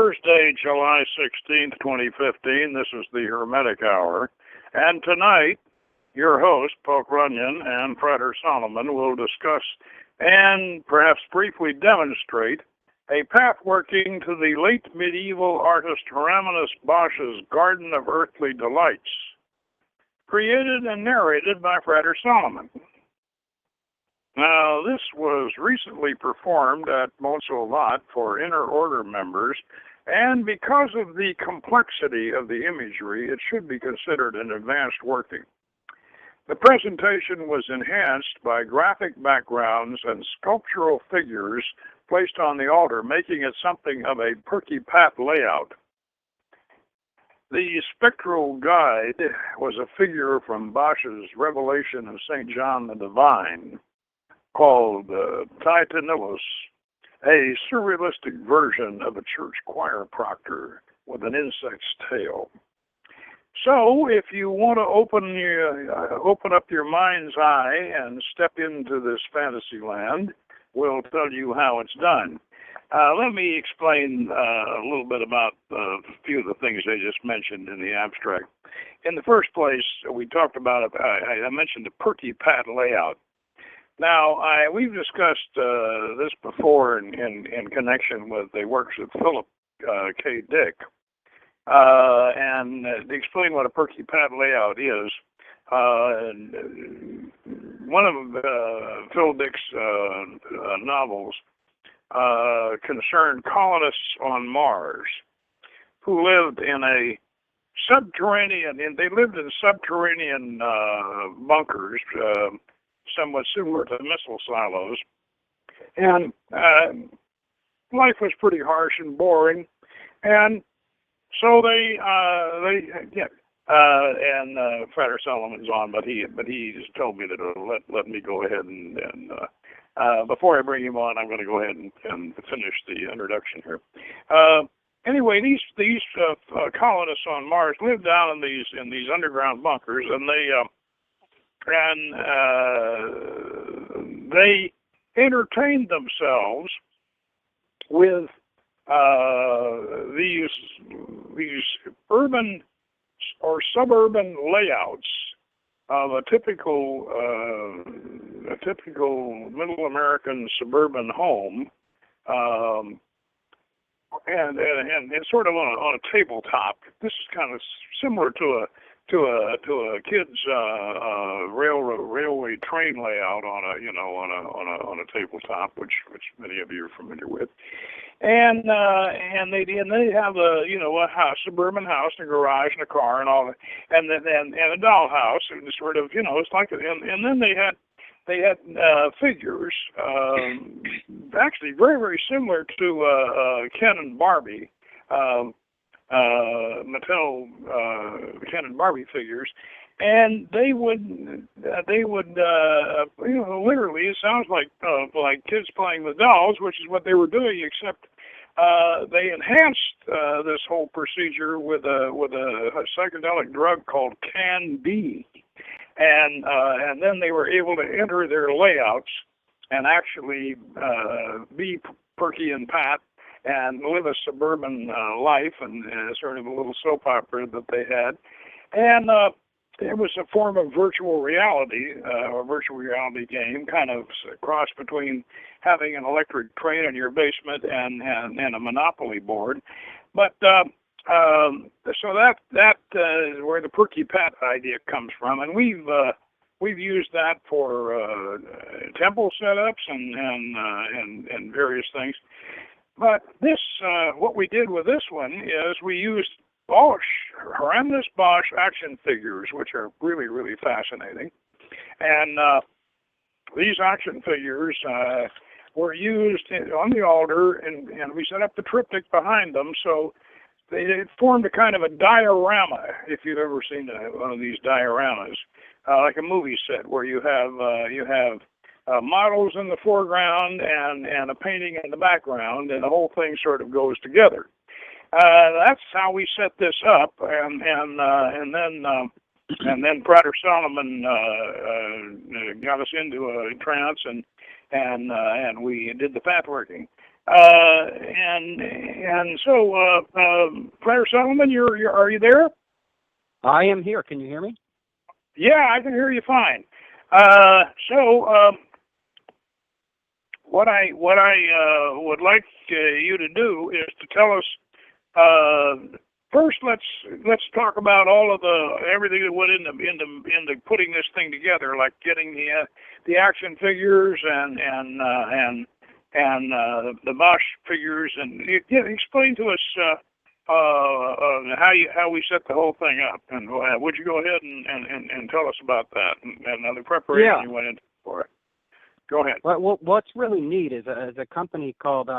Thursday, July 16th, 2015. This is the Hermetic Hour. And tonight, your host, Poke Runyon, and Frater Solomon will discuss and perhaps briefly demonstrate a path working to the late medieval artist Hieronymus Bosch's Garden of Earthly Delights, created and narrated by Frater Solomon. Now, this was recently performed at Montserrat for inner order members, and because of the complexity of the imagery, it should be considered an advanced working. The presentation was enhanced by graphic backgrounds and sculptural figures placed on the altar, making it something of a Perky Pat layout. The spectral guide was a figure from Bosch's Revelation of St. John the Divine, called Titanilus, a surrealistic version of a church choir proctor with an insect's tail. So, if you want to open up your mind's eye and step into this fantasy land, we'll tell you how it's done. Let me explain a little bit about a few of the things I just mentioned in the abstract. In the first place, we talked about, I mentioned the Perky Pat layout. Now, we've discussed this before in connection with the works of Philip K. Dick. And to explain what a Perky Pat layout is, one of Phil Dick's novels concerned colonists on Mars who lived in a subterranean, and they lived in subterranean bunkers, somewhat similar to missile silos, and life was pretty harsh and boring, and so Frater Solomon's on, but he just told me that let me go ahead and before I bring him on, I'm going to go ahead and finish the introduction here. Anyway, these colonists on Mars lived down in these underground bunkers, and they entertained themselves with these urban or suburban layouts of a typical Middle American suburban home, and sort of on a tabletop. This is kind of similar to a kid's railway train layout on a tabletop, which many of you are familiar with, and they have a suburban house and a garage and a car and all that, and a dollhouse, and sort of it's like, and then they had figures, actually very, very similar to Ken and Barbie, Mattel Ken and Barbie figures, and they would literally, it sounds like kids playing with dolls, which is what they were doing, except they enhanced this whole procedure with a psychedelic drug called Can-D. And then they were able to enter their layouts and actually be Perky and Pat and live a suburban life and sort of a little soap opera that they had. And it was a form of virtual reality, or virtual reality game, kind of a cross between having an electric train in your basement and a Monopoly board. But so that is where the Perky Pat idea comes from, and we've used that for temple setups and various things. But this, what we did with this one is we used Hieronymus Bosch action figures, which are really, really fascinating, and these action figures were used on the altar, and we set up the triptych behind them, so they formed a kind of a diorama, if you've ever seen one of these dioramas, like a movie set where you have models in the foreground and a painting in the background, and the whole thing sort of goes together. That's how we set this up, and then Frater Solomon got us into a trance, and we did the path working. And so, Player Solomon, are you there? I am here. Can you hear me? Yeah, I can hear you fine. So, what I would like you to do is to tell us. First, let's talk about all of everything that went into putting this thing together, like getting the action figures and the Bosch figures, and explain to us how we set the whole thing up. And would you go ahead and tell us about that and the preparation you went into for it? Go ahead. Well, what's really neat is a company called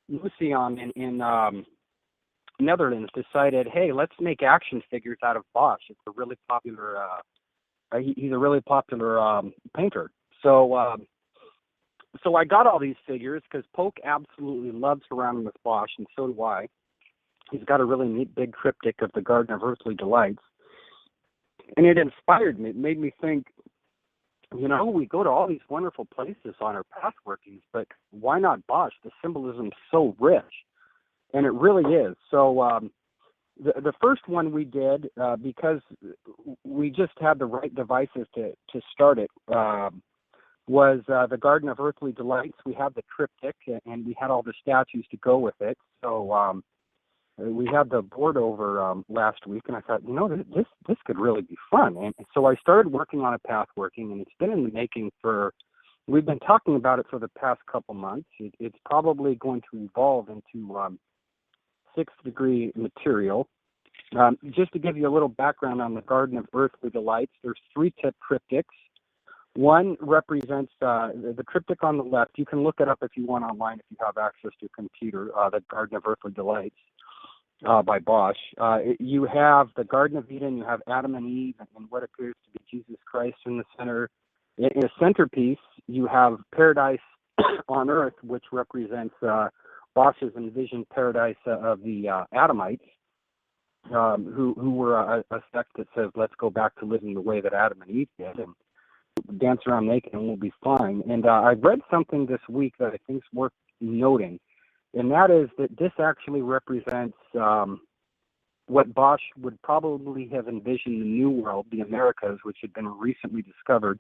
Lucian in Netherlands decided, hey, let's make action figures out of Bosch. It's a really popular. He's a really popular painter. So so I got all these figures because Polk absolutely loves Hieronymus Bosch, and so do I. He's got a really neat big triptych of the Garden of Earthly Delights, and it inspired me. It made me think, we go to all these wonderful places on our path workings, but why not Bosch? The symbolism's so rich, and it really is. So the first one we did, because we just had the right devices to start it, was the Garden of Earthly Delights. We had the triptych, and we had all the statues to go with it. So we had the board over last week, and I thought, this could really be fun. And so I started working on a path working, and it's been in the making we've been talking about it for the past couple months. It's probably going to evolve into 6th degree material. Just to give you a little background on the Garden of Earthly Delights, there's 3 tip triptychs. One represents the triptych on the left. You can look it up if you want online, if you have access to a computer, the Garden of Earthly Delights by Bosch. You have the Garden of Eden, you have Adam and Eve, and what appears to be Jesus Christ in the center. In a centerpiece, you have Paradise on Earth, which represents Bosch's envisioned paradise of the Adamites, who were a sect that says, let's go back to living the way that Adam and Eve did, and dance around naked and we'll be fine. And I read something this week that I think is worth noting, and that is that this actually represents what Bosch would probably have envisioned the New World, the Americas, which had been recently discovered,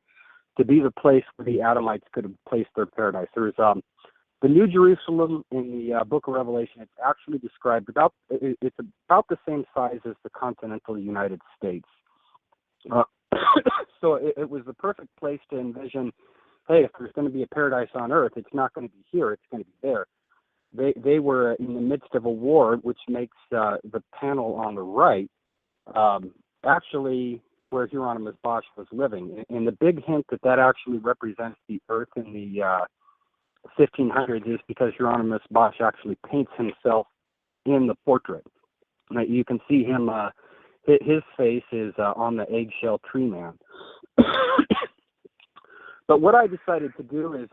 to be the place where the Adamites could have placed their paradise. There's the New Jerusalem in the Book of Revelation. It's actually described it's about the same size as the continental United States. So it was the perfect place to envision, hey, if there's going to be a paradise on earth, it's not going to be here, it's going to be there. They were in the midst of a war, which makes the panel on the right actually where Hieronymus Bosch was living. And the big hint that actually represents the earth in the 1500s is because Hieronymus Bosch actually paints himself in the portrait. Now, you can see him, his face is on the eggshell tree man. But what I decided to do is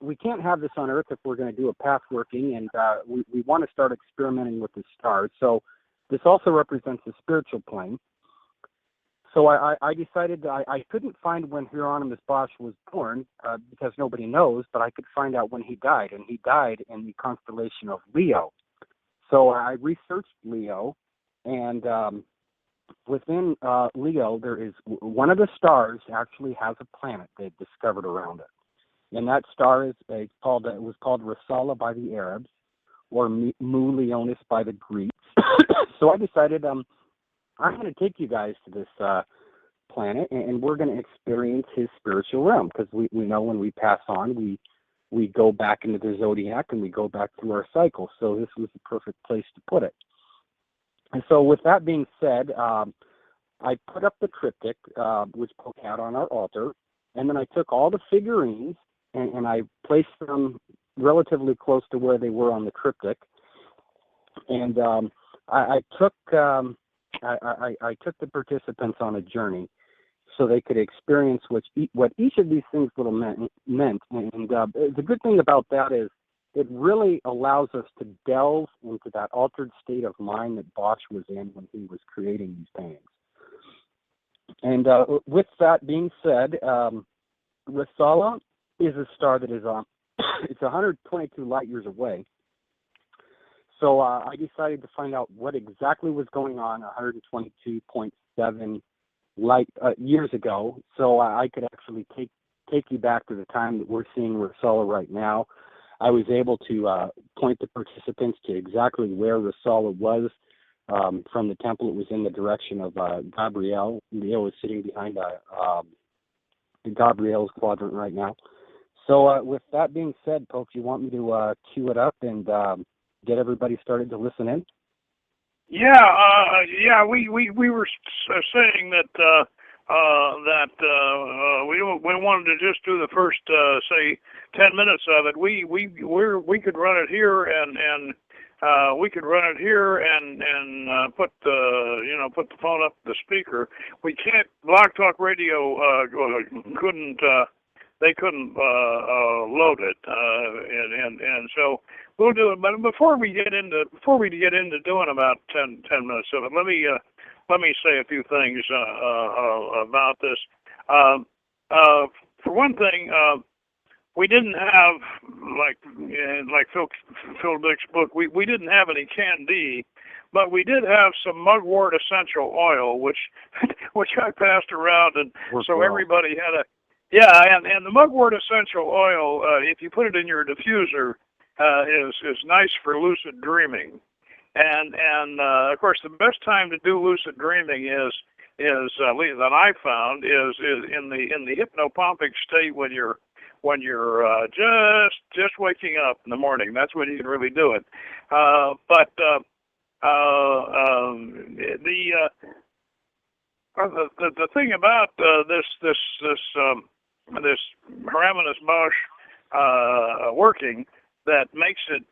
we can't have this on Earth if we're going to do a path working, and we want to start experimenting with the stars. So this also represents the spiritual plane. So I decided I couldn't find when Hieronymus Bosch was born because nobody knows, but I could find out when he died, and he died in the constellation of Leo. So I researched Leo, and within Leo, there is one of the stars actually has a planet they've discovered around it, and that star is it was called Rosala by the Arabs, or Mu Leonis by the Greeks. So I decided I'm going to take you guys to this planet, and we're going to experience his spiritual realm, because we know when we pass on, we go back into the zodiac and we go back through our cycle. So this was the perfect place to put it. And so with that being said, I put up the triptych, which Polk had on our altar, and then I took all the figurines and I placed them relatively close to where they were on the triptych. And I took the participants on a journey so they could experience what each of these things little meant. And the good thing about that is it really allows us to delve into that altered state of mind that Bosch was in when he was creating these paintings. And with that being said, Rosala is a star that is it's 122 light years away. So I decided to find out what exactly was going on 122.7 light years ago, so I could actually take you back to the time that we're seeing Rosella right now. I was able to point the participants to exactly where Rosella was from the temple. It was in the direction of Gabriel. Leo is sitting behind Gabriel's quadrant right now. So with that being said, folks, you want me to cue it up and get everybody started to listen in? Yeah, we were saying that we wanted to just do the first say 10 minutes of it. We could run it here and we could run it here and put the phone up the speaker. We can't. Blog Talk Radio couldn't. They couldn't load it, and so we'll do it. But before we get into doing about 10 minutes of it, let me say a few things about this. For one thing, we didn't have like Phil Dick's book. We didn't have any Candide, but we did have some mugwort essential oil, which I passed around, and so everybody had a. Yeah, and the mugwort essential oil, if you put it in your diffuser, is nice for lucid dreaming, and of course the best time to do lucid dreaming is that I found is in the hypnopompic state when you're just waking up in the morning. That's when you can really do it. But the thing about this Hieronymus Bosch working that makes it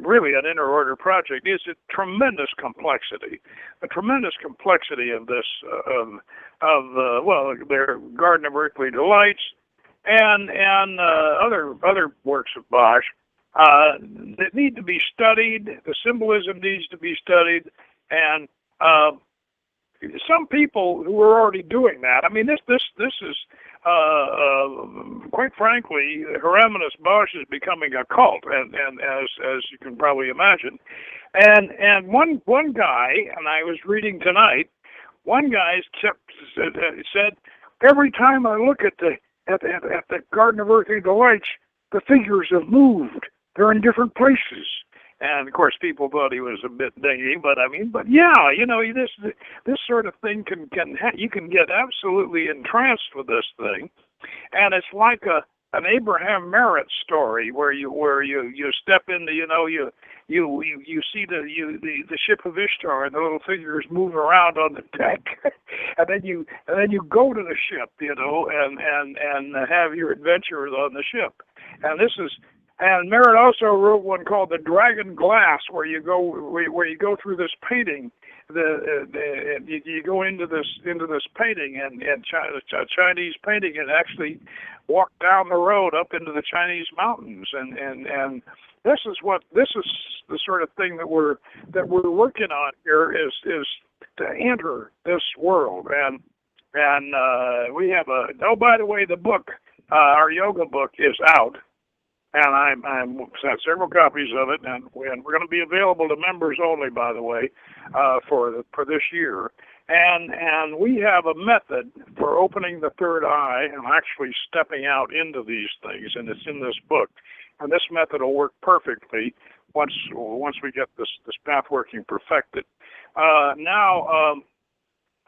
really an interorder project is a tremendous complexity of this their Garden of Earthly Delights and other works of Bosch that need to be studied. The symbolism needs to be studied, and some people who are already doing that. I mean, this is quite frankly, Hieronymus Bosch is becoming a cult, and as you can probably imagine. And one guy, and I was reading tonight, one guy said every time I look at the Garden of Earthly Delights, the figures have moved. They're in different places. And of course, people thought he was a bit dingy, but yeah, this sort of thing you can get absolutely entranced with this thing, and it's like an Abraham Merritt story where you step into you see the ship of Ishtar and the little figures move around on the deck, and then you go to the ship, and have your adventures on the ship, and this is. And Merritt also wrote one called "The Dragon Glass," where you go through this painting. You go into this painting and Chinese painting, and actually walk down the road up into the Chinese mountains. And this is the sort of thing that we're working on here is to enter this world. And we have by the way, the book, our yoga book, is out. And I'm sent several copies of it, and we're going to be available to members only, by the way, for this year. And we have a method for opening the third eye and actually stepping out into these things, and it's in this book. And this method will work perfectly once we get this path working perfected. Now,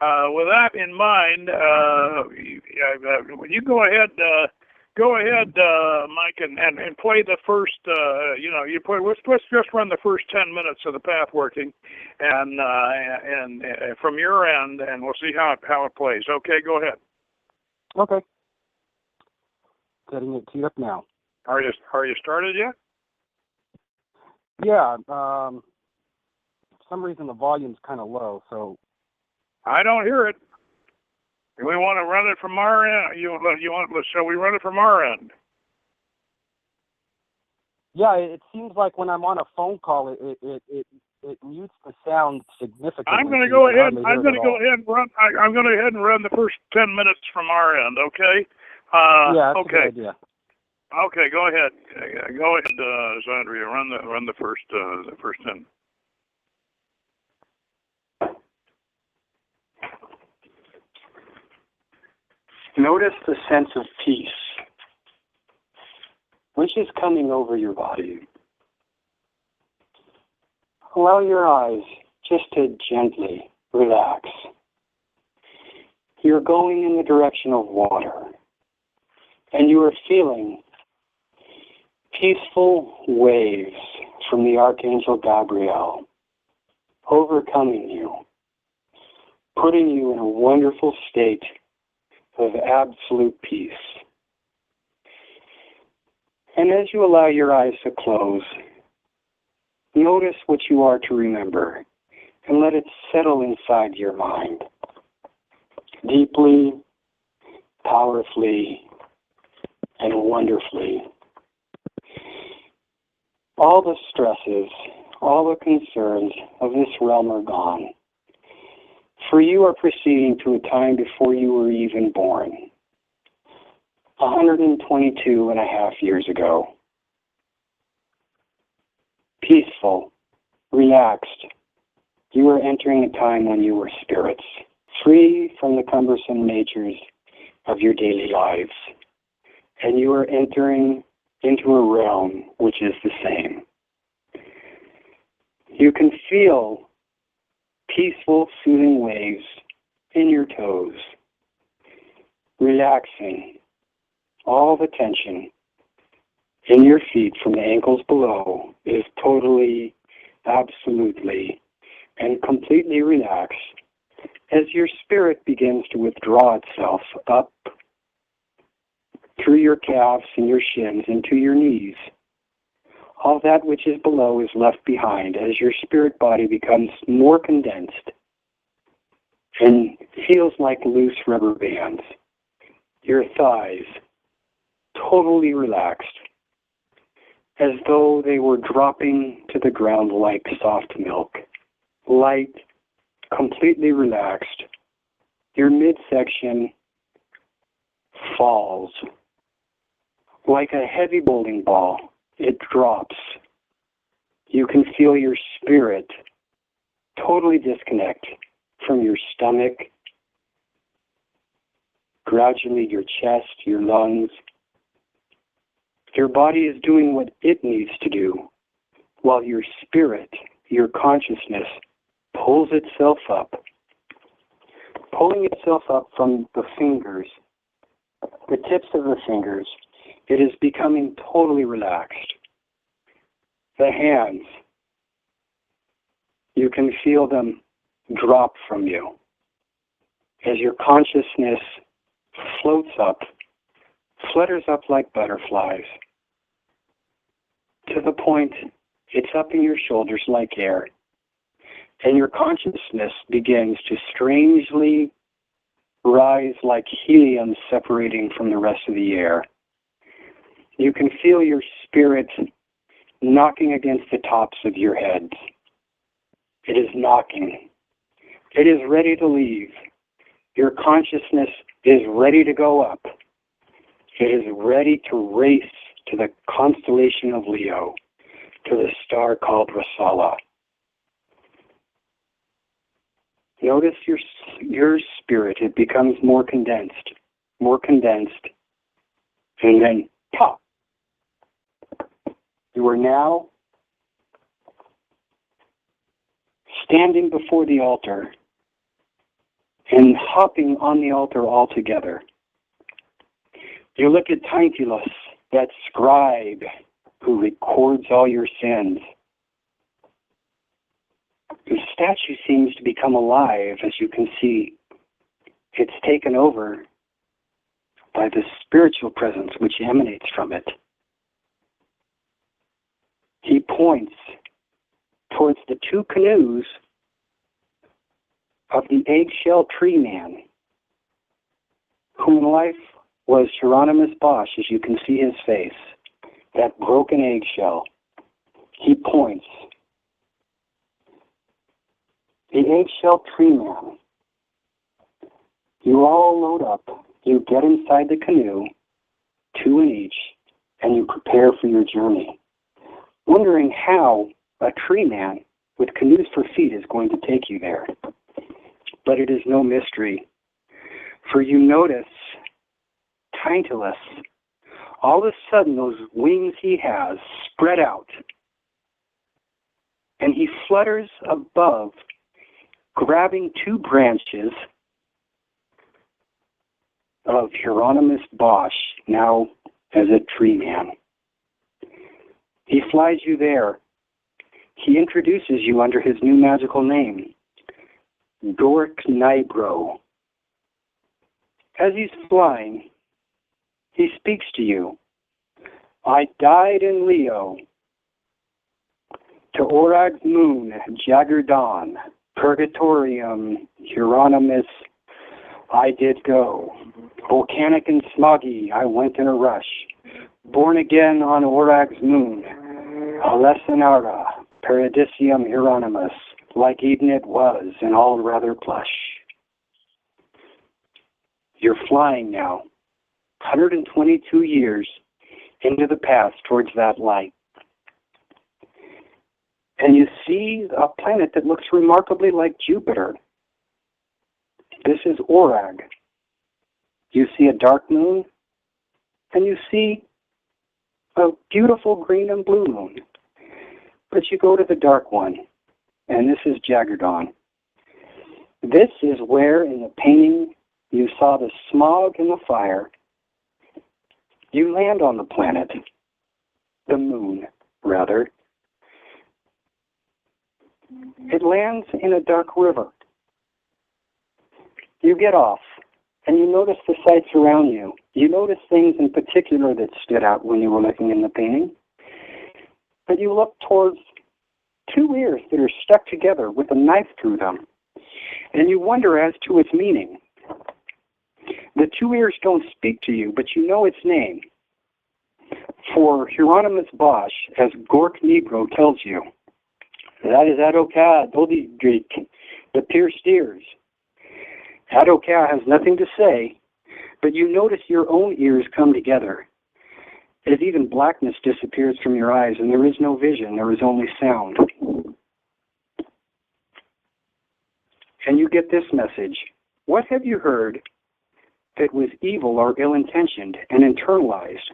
with that in mind, you go ahead. Go ahead, Mike, and play the first. Let's just run the first 10 minutes of the path working, and from your end, and we'll see how it plays. Okay, go ahead. Okay. Getting it teed up now. Are you started yet? Yeah. For some reason the volume's kind of low, so. I don't hear it. We want to run it from our end. Shall we run it from our end? Yeah, it seems like when I'm on a phone call, it mutes the sound significantly. I'm going to go ahead. I'm going to go ahead and run the first 10 minutes from our end. Okay. Yeah, that's okay. a good idea. Okay, go ahead. Go ahead, Zandria. Run the first 10. Notice the sense of peace, which is coming over your body. Allow your eyes just to gently relax. You're going in the direction of water, and you are feeling peaceful waves from the Archangel Gabriel overcoming you, putting you in a wonderful state of absolute peace. And as you allow your eyes to close, notice what you are to remember and let it settle inside your mind. Deeply, powerfully, and wonderfully. All the stresses, all the concerns of this realm are gone. For you are proceeding to a time before you were even born. 122 and a half years ago. Peaceful, relaxed. You are entering a time when you were spirits, free from the cumbersome natures of your daily lives. And you are entering into a realm which is the same. You can feel peaceful, soothing waves in your toes, relaxing all the tension in your feet from the ankles below is totally, absolutely, and completely relaxed as your spirit begins to withdraw itself up through your calves and your shins into your knees. All that which is below is left behind as your spirit body becomes more condensed and feels like loose rubber bands. Your thighs totally relaxed, as though they were dropping to the ground like soft milk. Light, completely relaxed. Your midsection falls like a heavy bowling ball. It drops. You can feel your spirit totally disconnect from your stomach, gradually your chest, your lungs. Your body is doing what it needs to do, while your spirit, your consciousness, pulls itself up. Pulling itself up from the fingers, the tips of the fingers, it is becoming totally relaxed. The hands, you can feel them drop from you as your consciousness floats up, flutters up like butterflies, to the point it's up in your shoulders like air. And your consciousness begins to strangely rise like helium separating from the rest of the air. You can feel your spirit knocking against the tops of your heads. It is knocking. It is ready to leave. Your consciousness is ready to go up. It is ready to race to the constellation of Leo, to the star called Rasala. Notice your spirit. It becomes more condensed, and then pop. You are now standing before the altar and hopping on the altar altogether. You look at Tantilus, that scribe who records all your sins. The statue seems to become alive, as you can see. It's taken over by the spiritual presence which emanates from it. He points towards the two canoes of the eggshell tree man, whom in life was Hieronymus Bosch, as you can see his face, that broken eggshell. He points. The eggshell tree man. You all load up. You get inside the canoe, two in each, and you prepare for your journey, wondering how a tree man with canoes for feet is going to take you there. But it is no mystery, for you notice Tantalus. All of a sudden, those wings he has spread out, and he flutters above, grabbing two branches of Hieronymus Bosch, now as a tree man. He flies you there. He introduces you under his new magical name, Dork Nibro. As he's flying, he speaks to you. I died in Leo. To Orag's moon, Jagger-Dawn, Purgatorium, Hieronymus, I did go. Volcanic and smoggy, I went in a rush. Born again on Orag's moon, Alessinara, Paradisium Hieronymus, like Eden it was, and all rather plush. You're flying now, 122 years into the past towards that light. And you see a planet that looks remarkably like Jupiter. This is Orag. You see a dark moon, and you see a beautiful green and blue moon. But you go to the dark one, and this is Jagger-Dawn. This is where, in the painting, you saw the smog and the fire. You land on the planet, the moon, rather. It lands in a dark river. You get off, and you notice the sights around you. You notice things in particular that stood out when you were looking in the painting. But you look towards two ears that are stuck together with a knife through them, and you wonder as to its meaning. The two ears don't speak to you, but you know its name. For Hieronymus Bosch, as Gork Negro tells you, that is Adoka Dodidrik, the pierced ears. Adoka has nothing to say, but you notice your own ears come together, as even blackness disappears from your eyes, and there is no vision, there is only sound. And you get this message. What have you heard that was evil or ill-intentioned and internalized?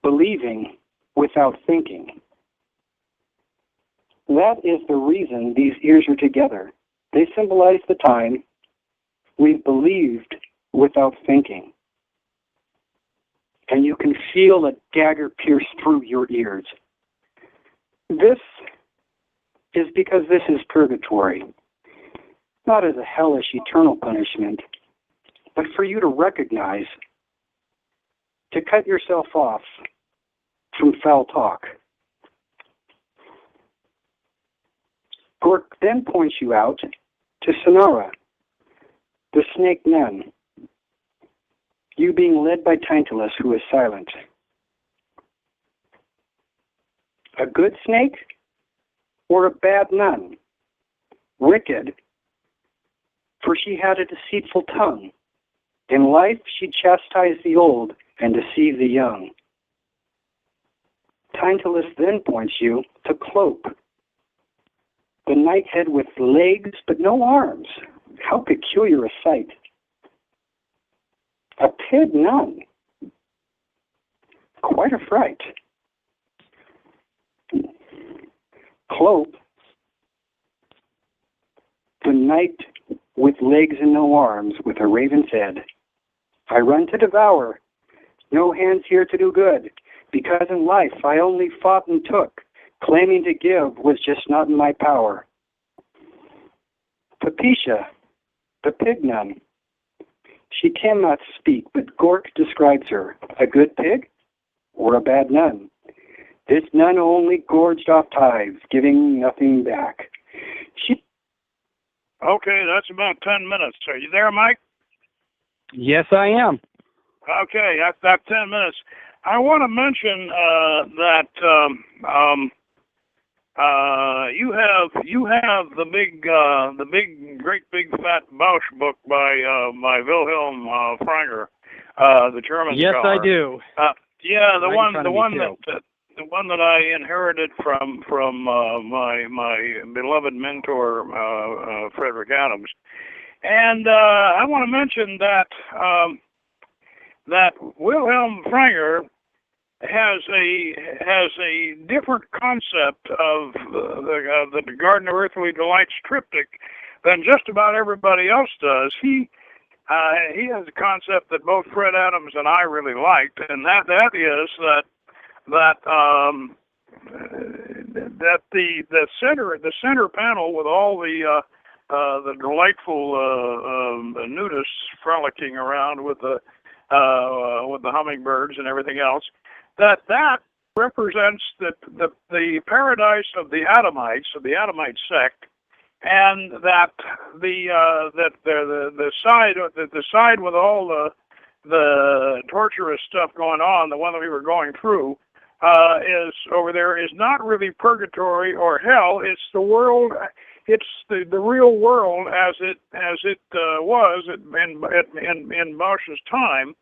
Believing without thinking. That is the reason these ears are together. They symbolize the time we've believed without thinking. And you can feel a dagger pierce through your ears. This is because this is purgatory. Not as a hellish eternal punishment, but for you to recognize, to cut yourself off from foul talk. Gork then points you out to Sonara, the snake nun, you being led by Tantalus, who is silent. A good snake or a bad nun? Wicked, for she had a deceitful tongue. In life she chastised the old and deceived the young. Tantalus then points you to Clope, the nighthead with legs but no arms. How peculiar a sight. A pig nun. Quite a fright. Clope, the knight with legs and no arms, with a raven's head. I run to devour, no hands here to do good, because in life I only fought and took. Claiming to give was just not in my power. Papicia, the pig nun. She cannot speak, but Gork describes her, a good pig or a bad nun. This nun only gorged off tithes, giving nothing back. Okay, that's about 10 minutes. Are you there, Mike? Yes, I am. Okay, that's 10 minutes. I want to mention that you have the great big fat Bausch book by Wilhelm Franger. The German Yes, car. I do. Yeah, the Right the one that I inherited from my beloved mentor Frederick Adams. And I want to mention that that Wilhelm Franger has a different concept of the Garden of Earthly Delights triptych than just about everybody else does. He has a concept that both Fred Adams and I really liked, and that is that the center panel with all the delightful nudists frolicking around with the hummingbirds and everything else, that represents the paradise of the Adamites, of the Adamite sect, and that the side with all the torturous stuff going on, the one that we were going through, is over there, is not really purgatory or hell. It's the world. It's the real world as it was in Bosch's time.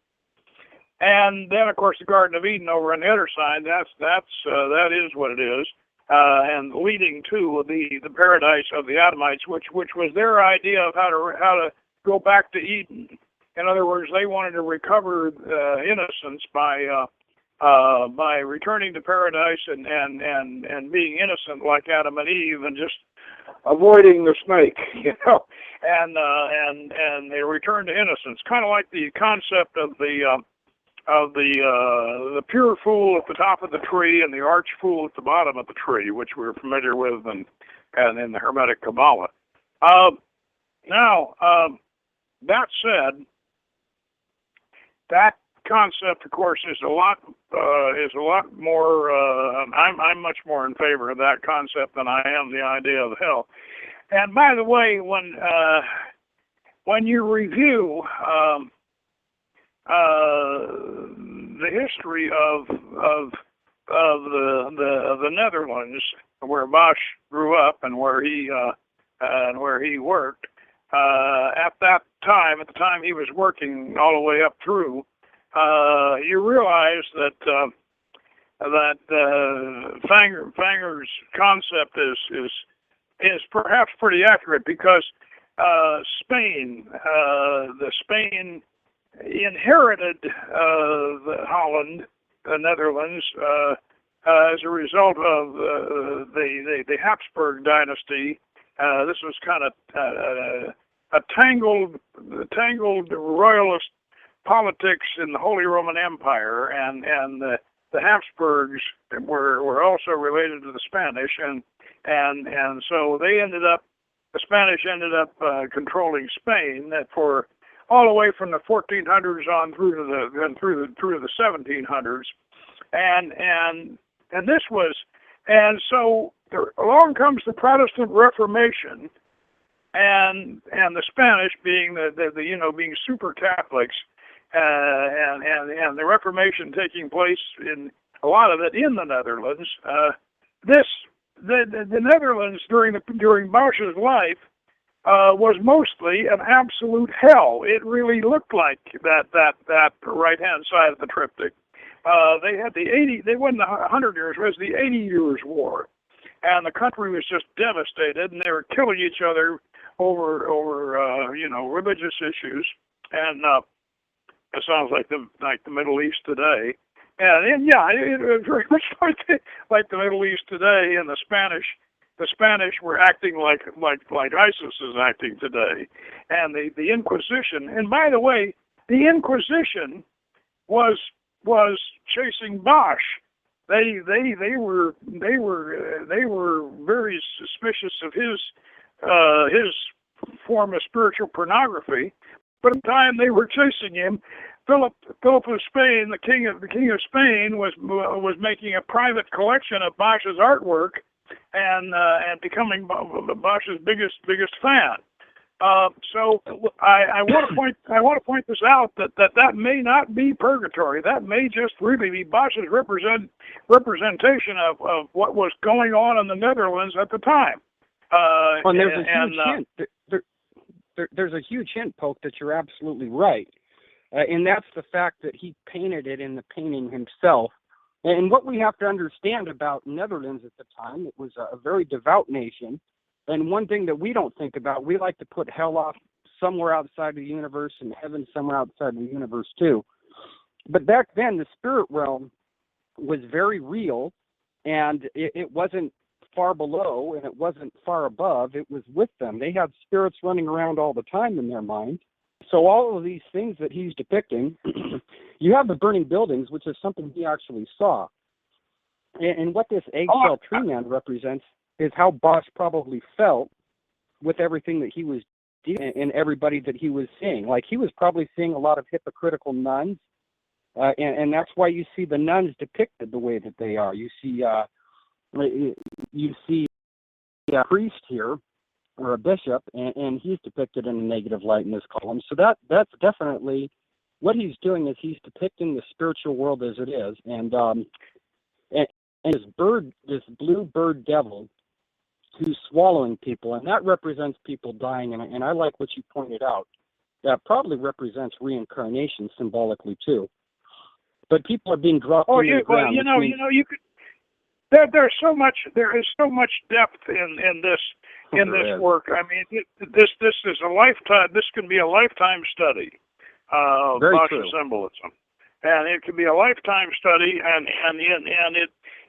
And then, of course, the Garden of Eden over on the other side. That is what it is, and leading to the paradise of the Adamites, which was their idea of how to go back to Eden. In other words, they wanted to recover innocence by returning to paradise and being innocent like Adam and Eve, and just avoiding the snake, and they return to innocence, kind of like the concept of the pure fool at the top of the tree and the arch fool at the bottom of the tree, which we're familiar with and in the Hermetic Kabbalah. Now, that said, that concept, of course, is a lot more. I'm much more in favor of that concept than I am the idea of hell. And by the way, when you review the history of the Netherlands, where Bosch grew up and where he worked, at the time he was working all the way up through, you realize that Fanger's concept is perhaps pretty accurate, because Spain inherited Holland, the Netherlands, as a result of the Habsburg dynasty. This was kind of a tangled royalist politics in the Holy Roman Empire, and the Habsburgs were also related to the Spanish, and so the Spanish ended up controlling Spain for all the way from the 1400s on through to the 1700s, and this was, and so along comes the Protestant Reformation, and the Spanish being being super Catholics, and the Reformation taking place in a lot of it in the Netherlands. The Netherlands during Bosch's life was mostly an absolute hell. It really looked like that right-hand side of the triptych. They had they wasn't the 100 years, it was the 80 Years' War, and the country was just devastated, and they were killing each other over religious issues, and it sounds like the Middle East today. And yeah, it was very much like the Middle East today, and the Spanish were acting like ISIS is acting today, and the Inquisition. And by the way, the Inquisition was chasing Bosch. They were very suspicious of his form of spiritual pornography. But at the time they were chasing him, Philip of Spain, the king of Spain, was making a private collection of Bosch's artwork, and becoming Bosch's biggest fan. So I want to point this out, that may not be purgatory. That may just really be Bosch's representation of what was going on in the Netherlands at the time. And there's a huge hint. There's a huge hint, Poke, that you're absolutely right. and that's the fact that he painted it in the painting himself. And what we have to understand about Netherlands at the time, it was a very devout nation. And one thing that we don't think about, we like to put hell off somewhere outside the universe and heaven somewhere outside the universe too. But back then, the spirit realm was very real, and it wasn't far below and it wasn't far above. It was with them. They had spirits running around all the time in their mind. So all of these things that he's depicting, you have the burning buildings, which is something he actually saw. And what this eggshell tree man represents is how Bosch probably felt with everything that he was doing and everybody that he was seeing. Like, he was probably seeing a lot of hypocritical nuns, and that's why you see the nuns depicted the way that they are. You see a priest here, or a bishop, and he's depicted in a negative light in this column. So that's definitely what he's doing, is he's depicting the spiritual world as it is. And this blue bird devil who's swallowing people, and that represents people dying. And I like what you pointed out. That probably represents reincarnation symbolically too. But people are being dropped into the ground. Well, you could. There is so much depth in this work. I mean, this is a lifetime. This can be a lifetime study of Bosch's symbolism, and it can be a lifetime study. And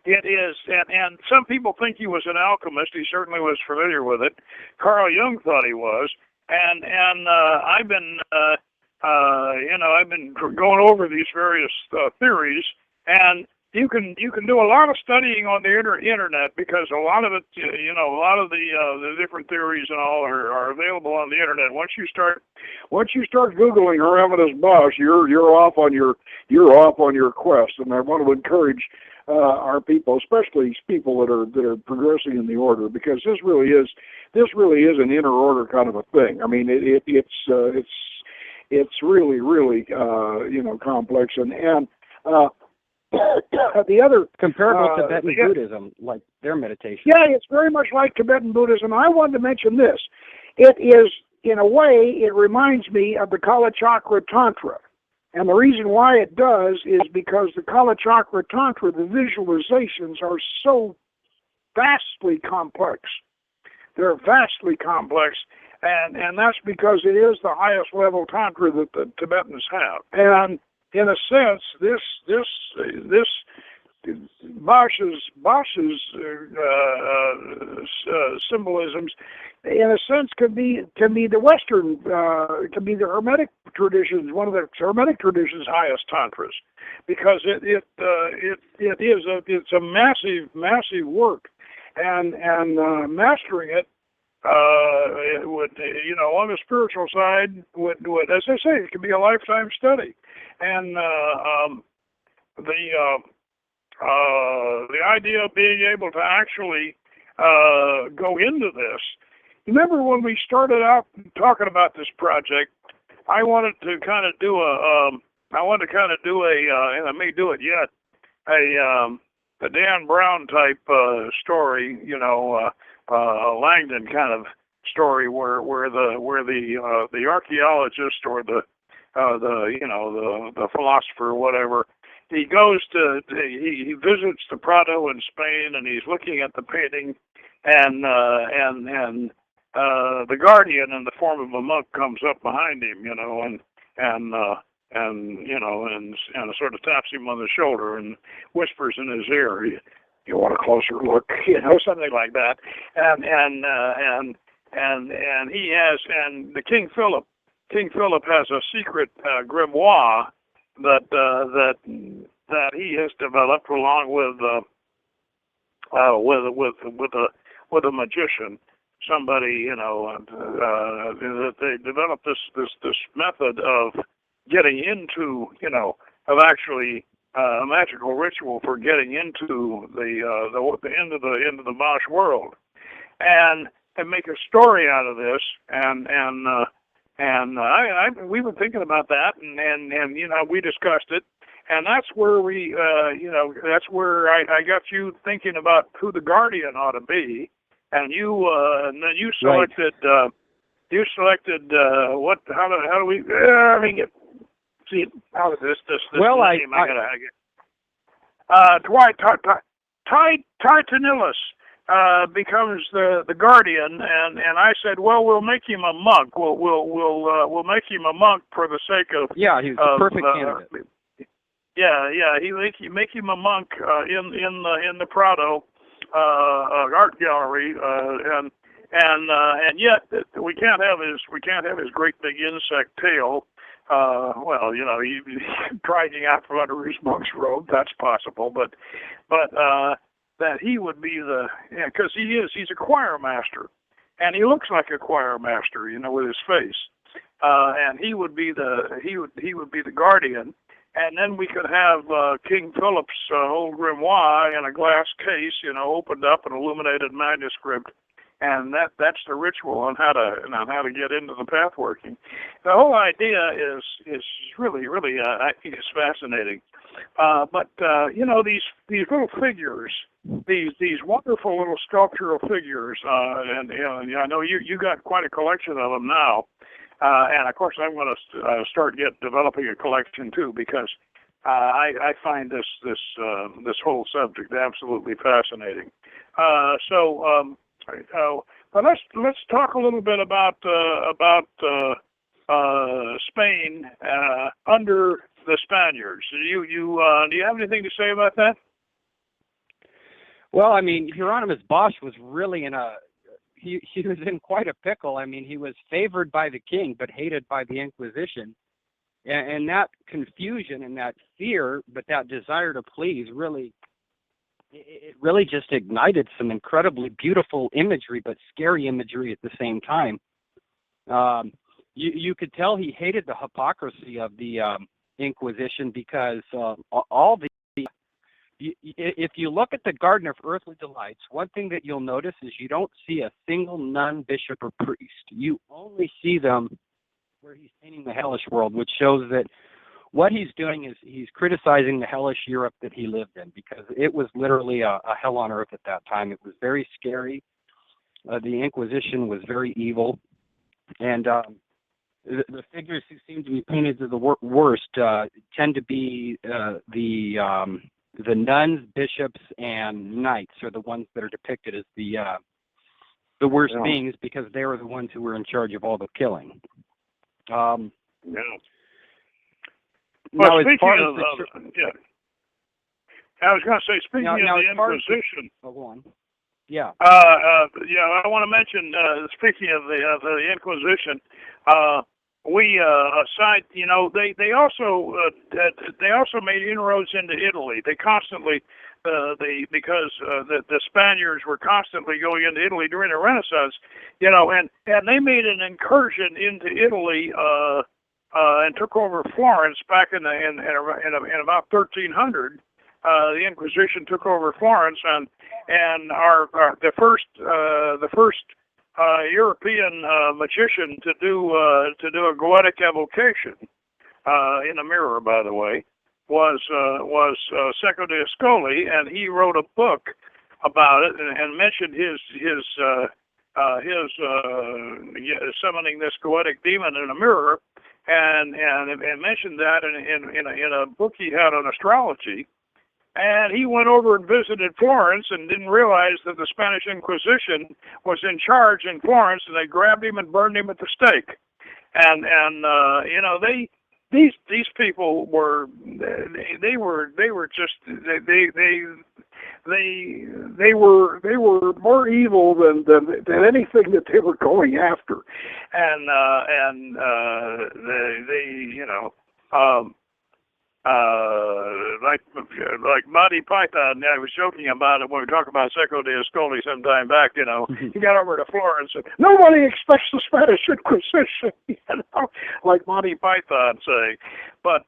it is. And some people think he was an alchemist. He certainly was familiar with it. Carl Jung thought he was. And I've been going over these various theories, and you can do a lot of studying on the internet, because a lot of it, a lot of the different theories and all are available on the internet. Once you start Googling Hieronymus Bosch, you're off on your quest. And I want to encourage our people, especially people that are progressing in the order, because this really is an inner order kind of a thing. I mean, it's really complex and the other comparable to Tibetan Buddhism, like their meditation. Yeah, it's very much like Tibetan Buddhism. I wanted to mention this. It is, in a way, it reminds me of the Kala Chakra Tantra. And the reason why it does is because the Kala Chakra Tantra, the visualizations are so vastly complex. They're vastly complex, and that's because it is the highest level Tantra that the Tibetans have. And in a sense, this Bosch's symbolisms, in a sense, can be the Western, can be the Hermetic traditions, one of the Hermetic traditions' highest tantras, because it's a massive work, and mastering it would, on the spiritual side, would, as I say, it can be a lifetime study. And the idea of being able to actually go into this. Remember when we started out talking about this project, I wanted to kind of do and I may do it yet, a Dan Brown type story, Langdon kind of story where the archaeologist or the philosopher or whatever, he visits the Prado in Spain, and he's looking at the painting, and the guardian in the form of a monk comes up behind him, and sort of taps him on the shoulder and whispers in his ear, "You want a closer look?" Something like that. And the King Philip has a secret grimoire that he has developed along with a magician, somebody, that they developed this method of getting into, of actually a magical ritual for getting into the end of the Bosch world, and make a story out of this, and we've been thinking about that, and we discussed it, and that's where that's where I got you thinking about who the guardian ought to be, and then you selected right. what? How do we? I mean, see how this Well, name I gotta Titanillus becomes the guardian, and I said, well, we'll make him a monk. We'll make him a monk for the sake of he's the perfect candidate. He make him a monk in the Prado art gallery, and yet we can't have his great big insect tail. Well, you know, he dragging out from under his monk's robe. That's possible, but that he would be because he's a choir master, and he looks like a choir master, you know, with his face, and he would be the guardian. And then we could have King Philip's old grimoire in a glass case, you know, opened up, an illuminated manuscript, and that's the ritual on how to get into the path working. The whole idea is really I think it's fascinating. But you know, these little figures, these wonderful little sculptural figures, and you know, I know you got quite a collection of them now. And of course, I'm going to start developing a collection too, because I find this whole subject absolutely fascinating. But let's talk a little bit about Spain under the Spaniards. Do you have anything to say about that? Well, I mean, Hieronymus Bosch was really he was in quite a pickle. I mean, he was favored by the king, but hated by the Inquisition. And that confusion and that fear, but that desire to please really just ignited some incredibly beautiful imagery, but scary imagery at the same time. You could tell he hated the hypocrisy of the Inquisition, because if you look at the Garden of Earthly Delights, one thing that you'll notice is you don't see a single nun, bishop, or priest. You only see them where he's painting the hellish world, which shows that what he's doing is he's criticizing the hellish Europe that he lived in, because it was literally a hell on earth at that time. It was very scary. The Inquisition was very evil. And the figures who seem to be painted to the worst tend to be the nuns, bishops, and knights are the ones that are depicted as the worst beings, because they were the ones who were in charge of all the killing. Well, speaking of I was going to say, speaking of the Inquisition. Go on. Yeah. I want to mention, speaking of the Inquisition, we aside, you know, they also made inroads into Italy. They constantly because the Spaniards were constantly going into Italy during the Renaissance, you know, and they made an incursion into Italy and took over Florence back in about 1300. The Inquisition took over Florence, and the first European magician to do a goetic evocation in a mirror, by the way, was Secco de Ascoli, and he wrote a book about it and mentioned his summoning this goetic demon in a mirror, and mentioned that in a book he had on astrology. And he went over and visited Florence and didn't realize that the Spanish Inquisition was in charge in Florence, and they grabbed him and burned him at the stake. And you know, these people were more evil than anything that they were going after, and they you know. Like Monty Python, I was joking about it when we talked about Secco de Ascoli some time back, you know. He got over to Florence and nobody expects the Spanish Inquisition, you know, like Monty Python saying. But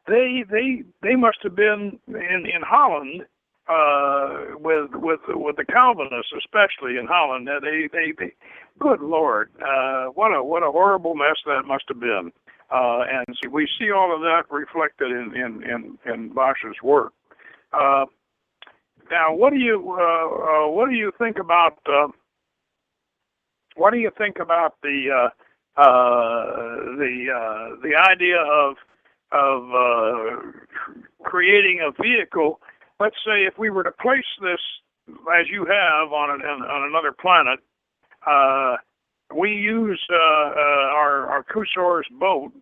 they must have been in Holland with the Calvinists, especially in Holland. They good Lord, what a horrible mess that must have been. And we see all of that reflected in Bosch's work. Now, what do you think about what do you think about the idea of creating a vehicle? Let's say if we were to place this, as you have on another planet, we use our Cusor's boat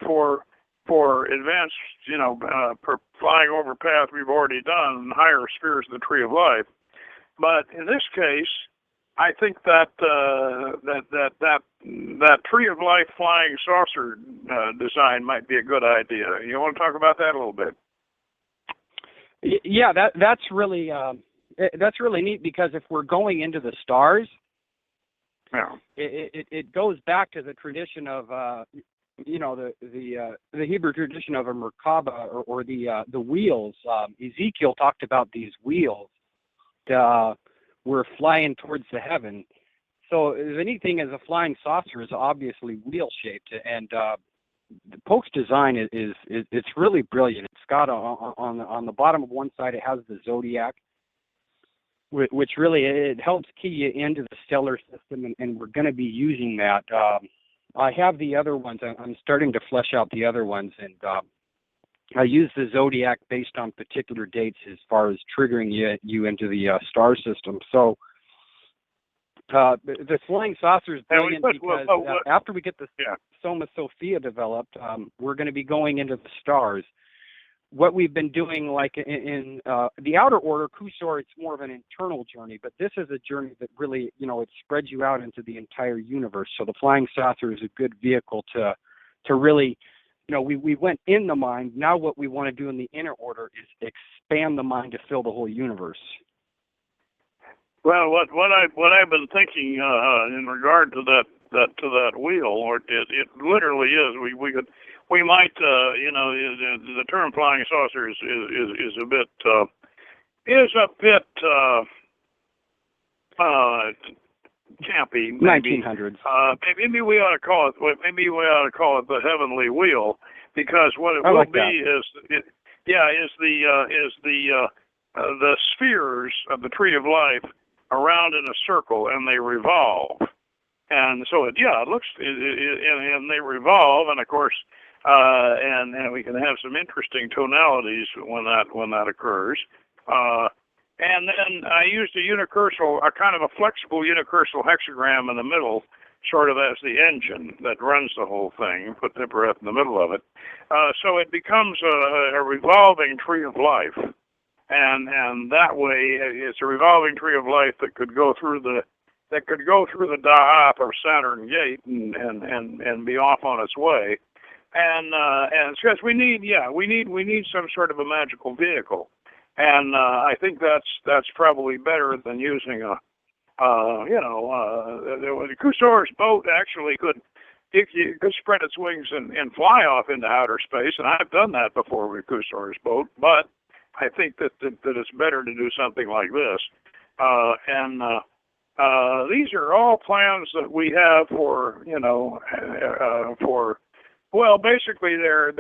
for advanced, for flying over paths we've already done in higher spheres of the Tree of Life. But in this case, I think that that Tree of Life flying saucer design might be a good idea. You want to talk about that a little bit? Yeah, that's really neat, because if we're going into the stars, yeah, it goes back to the tradition of the Hebrew tradition of a Merkaba, or the wheels. Ezekiel talked about these wheels that were flying towards the heaven. So the neat thing is, a flying saucer is obviously wheel shaped, and the Polk's design is it's really brilliant. It's got on the bottom of one side, it has the zodiac, which really it helps key you into the stellar system, and we're going to be using that. I have the other ones. I'm starting to flesh out the other ones, and I use the zodiac based on particular dates as far as triggering you into the star system. So the flying saucer is brilliant, because after we get the Soma Sophia developed, we're going to be going into the stars. What we've been doing, like in the outer order, Kusor, it's more of an internal journey, but this is a journey that really, it spreads you out into the entire universe. So the flying saucer is a good vehicle to really, we went in the mind. Now what we want to do in the inner order is expand the mind to fill the whole universe. Well, what I've been thinking in regard to that wheel, or it literally is. We might the term flying saucer is a bit campy. Maybe. 1900s. Maybe we ought to call it. Maybe we ought to call it the heavenly wheel, because what it will be is the spheres of the Tree of Life around in a circle, and they revolve. And so it looks, and they revolve, and of course, and we can have some interesting tonalities when that occurs. And then I used a kind of a flexible unicursal hexagram in the middle, sort of as the engine that runs the whole thing. Put the breath in the middle of it, so it becomes a revolving Tree of Life, and that way it's a revolving Tree of Life that could go through the Da'at or Saturn Gate and be off on its way. And because we need some sort of a magical vehicle, and I think that's probably better than using the Cusor's boat actually could spread its wings and fly off into outer space, and I've done that before with Cusor's boat. But I think that it's better to do something like this, and these are all plans that we have for well, basically they're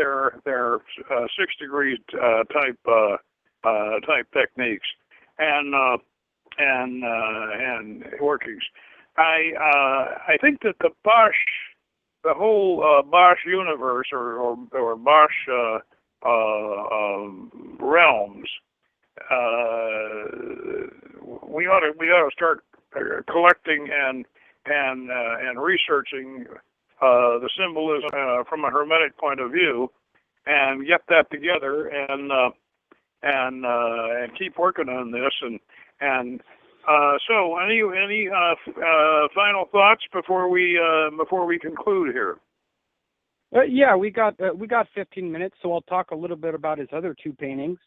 6-degree type techniques and workings. I think that the whole Bosch universe or Bosch realms, we ought to start collecting and researching the symbolism from a Hermetic point of view, and get that together and keep working on this. So any final thoughts before we conclude here? Yeah, we got 15 minutes, so I'll talk a little bit about his other two paintings.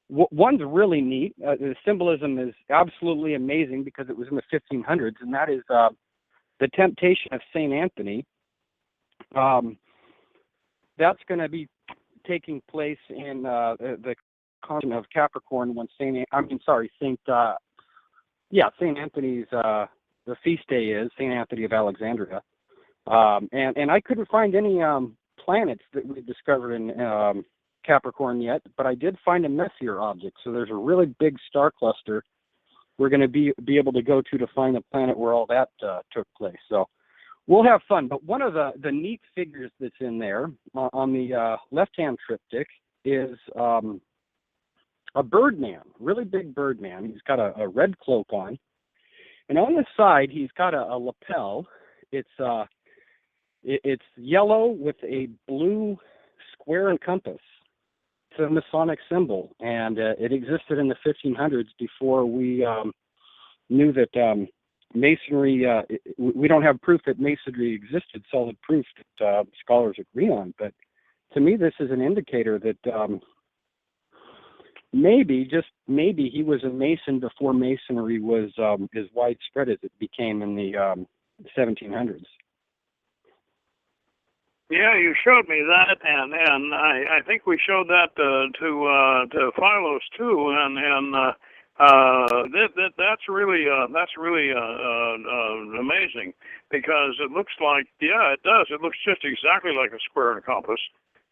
One's really neat. The symbolism is absolutely amazing because it was in the 1500s, and that is the Temptation of Saint Anthony. That's going to be taking place in the conjunction of Capricorn when Saint Anthony's the feast day is Saint Anthony of Alexandria, and I couldn't find any planets that we discovered in Capricorn yet, but I did find a Messier object. So there's a really big star cluster we're going to be able to go to find the planet where all that took place. So we'll have fun. But one of the neat figures that's in there on the left-hand triptych is a birdman, really big birdman. He's got a red cloak on. And on the side, he's got a lapel. It's yellow with a blue square and compass. It's a Masonic symbol, and it existed in the 1500s before we knew that Masonry. We don't have proof that Masonry existed, solid proof that scholars agree on. But to me, this is an indicator that maybe, just maybe, he was a Mason before Masonry was as widespread as it became in the 1700s. Yeah, you showed me that, and I think we showed that to Philos too, and that's really amazing, because it looks like, yeah, it does. It looks just exactly like a square and compass,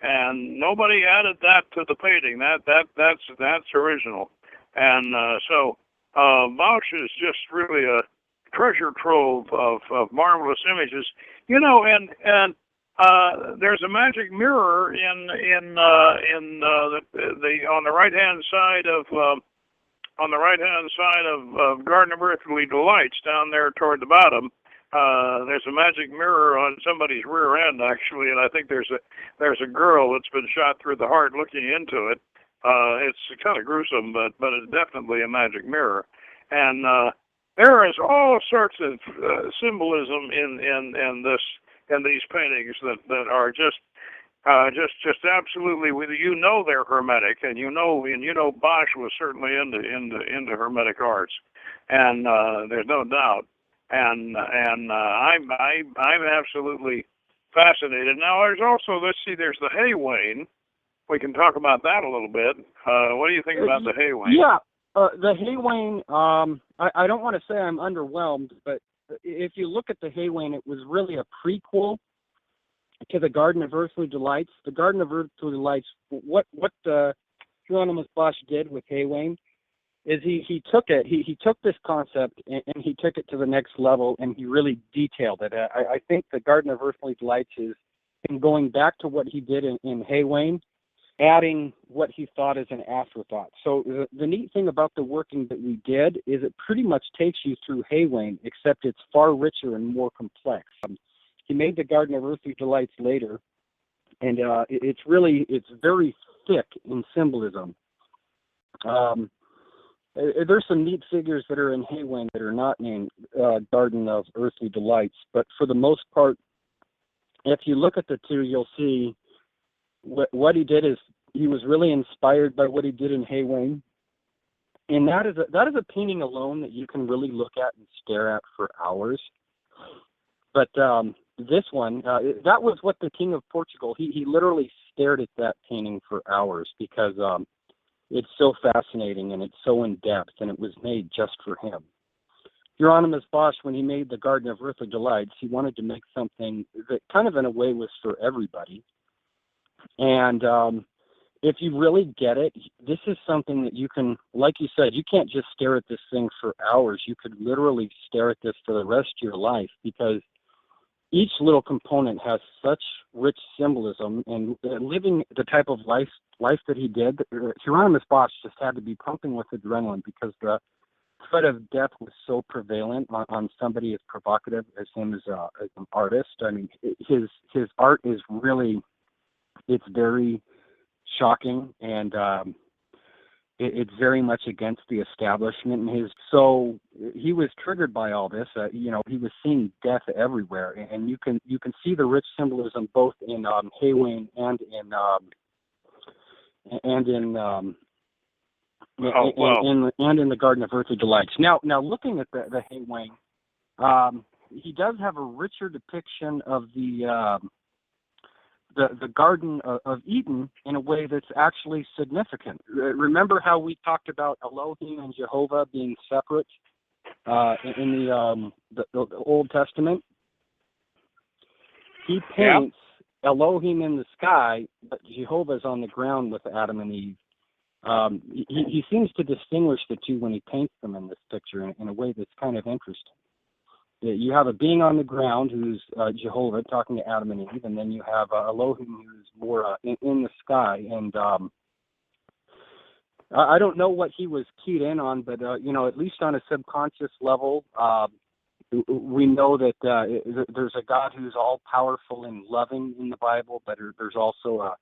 and nobody added that to the painting. That's original, and so Bausch is just really a treasure trove of marvelous images, you know, and. There's a magic mirror in the on the right hand side of Garden of Earthly Delights, down there toward the bottom. There's a magic mirror on somebody's rear end, actually, and I think there's a girl that's been shot through the heart looking into it. It's kind of gruesome, but it's definitely a magic mirror, and there is all sorts of symbolism in this. And these paintings that are just absolutely, you know, they're hermetic, and you know Bosch was certainly into hermetic arts, and there's no doubt, and I'm absolutely fascinated. Now there's also, there's the Haywain. We can talk about that a little bit. What do you think about the Haywain? Yeah, the Haywain. I don't want to say I'm underwhelmed, but if you look at the Haywain, it was really a prequel to the Garden of Earthly Delights. The Garden of Earthly Delights, what Hieronymus Bosch did with Haywain is he took it, he took this concept and he took it to the next level, and he really detailed it. I think the Garden of Earthly Delights is in going back to what he did in Haywain, adding what he thought as an afterthought. So the neat thing about the working that we did is it pretty much takes you through Haywain, except it's far richer and more complex. He made the Garden of Earthly Delights later, and it's very thick in symbolism. There's some neat figures that are in Haywain that are not named Garden of Earthly Delights, but for the most part, if you look at the two, you'll see what he did is he was really inspired by what he did in Haywain, and that is a painting alone that you can really look at and stare at for hours. But this one, that was what the King of Portugal, he literally stared at that painting for hours, because it's so fascinating and it's so in depth, and it was made just for him. Hieronymus Bosch, when he made the Garden of Earthly Delights, he wanted to make something that kind of in a way was for everybody. And if you really get it, this is something that you can, like you said, you can't just stare at this thing for hours. You could literally stare at this for the rest of your life, because each little component has such rich symbolism. And living the type of life that he did, Hieronymus Bosch just had to be pumping with adrenaline, because the threat of death was so prevalent on somebody as provocative as him as an artist. I mean, his art is really, it's very shocking, and it's very much against the establishment. And so he was triggered by all this. He was seeing death everywhere, and you can see the rich symbolism both in Haywain and in the Garden of Earthly Delights. Now looking at the Haywain, he does have a richer depiction of the Garden of Eden in a way that's actually significant. Remember how we talked about Elohim and Jehovah being separate in the Old Testament? He paints Elohim in the sky, but Jehovah's on the ground with Adam and Eve. he seems to distinguish the two when he paints them in this picture in a way that's kind of interesting. You have a being on the ground who's Jehovah talking to Adam and Eve, and then you have Elohim who's more in the sky. And I don't know what he was keyed in on, but at least on a subconscious level, we know that there's a God who's all powerful and loving in the Bible, but there's also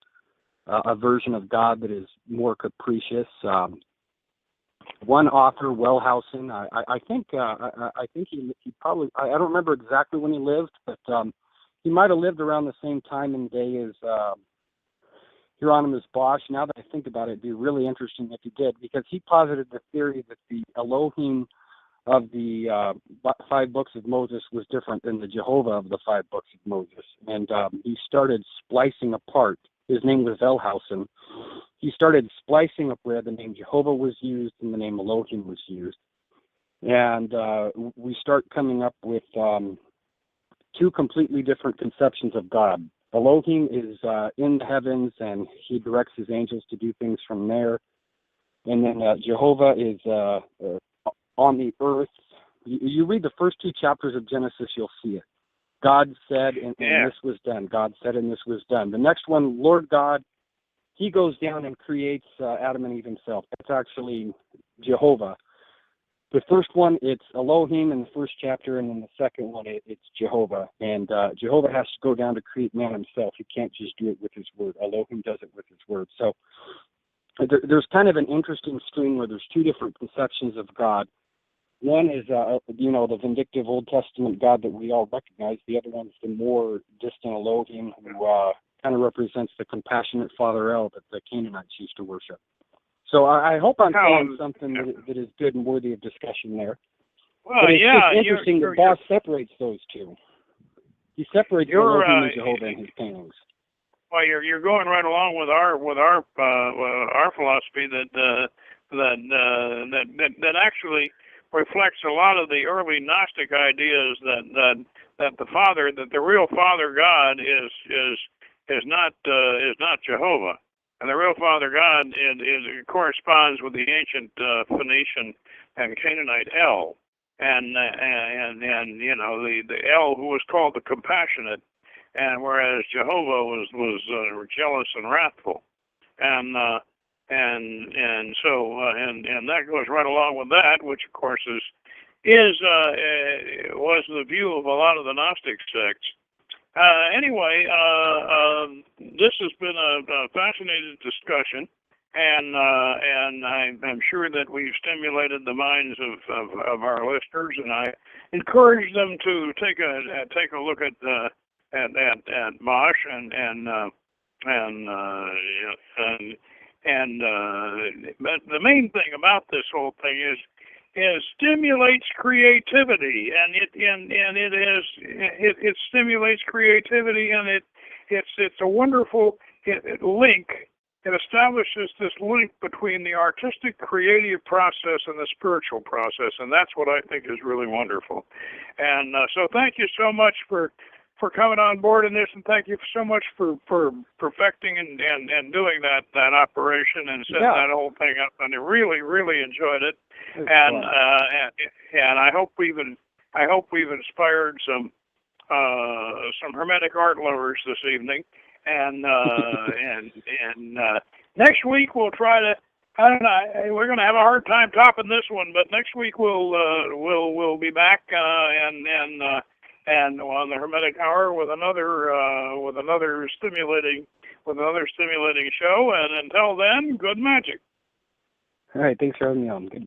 a version of God that is more capricious. One author, Wellhausen, I think he probably, I don't remember exactly when he lived, but he might have lived around the same time and day as Hieronymus Bosch. Now that I think about it, it'd be really interesting if he did, because he posited the theory that the Elohim of the 5 books of Moses was different than the Jehovah of the 5 books of Moses. And he started splicing apart. His name was Wellhausen. He started splicing up where the name Jehovah was used and the name Elohim was used. And we start coming up with 2 completely different conceptions of God. Elohim is in the heavens, and he directs his angels to do things from there. And then Jehovah is on the earth. You read the first 2 chapters of Genesis, you'll see it. God said, and this was done. God said, and this was done. The next one, Lord God, he goes down and creates Adam and Eve himself. That's actually Jehovah. The first one, it's Elohim in the first chapter, and then the second one, it's Jehovah. And Jehovah has to go down to create man himself. He can't just do it with his word. Elohim does it with his word. So there's kind of an interesting string where there's 2 different conceptions of God. One is, the vindictive Old Testament God that we all recognize. The other one's the more distant Elohim, who kind of represents the compassionate Father El that the Canaanites used to worship. So I hope I'm saying something that is good and worthy of discussion there. Well, but it's just interesting that Bosch separates those 2. He separates Elohim and Jehovah in his paintings. Well, you're going right along with our philosophy that actually reflects a lot of the early Gnostic ideas that the real Father God is not Jehovah, and the real Father God corresponds with the ancient Phoenician and Canaanite El, and the El who was called the compassionate, and whereas Jehovah was jealous and wrathful, and that goes right along with that, which of course was the view of a lot of the Gnostic sects. Anyway, this has been a fascinating discussion, and I'm sure that we've stimulated the minds of our listeners, and I encourage them to take a look at Bosch but the main thing about this whole thing is stimulates creativity, and it stimulates creativity, and it's a wonderful link. It establishes this link between the artistic creative process and the spiritual process, and that's what I think is really wonderful. And so thank you so much for coming on board in this, and thank you so much for perfecting and doing that operation and setting that whole thing up. And I really enjoyed it, and I hope we've inspired some Hermetic art lovers this evening. And next week we'll try to. I don't know. We're going to have a hard time topping this one, but next week we'll be back and on the Hermetic Hour with another stimulating show. And until then, good magic. All right, thanks for having me on. Good.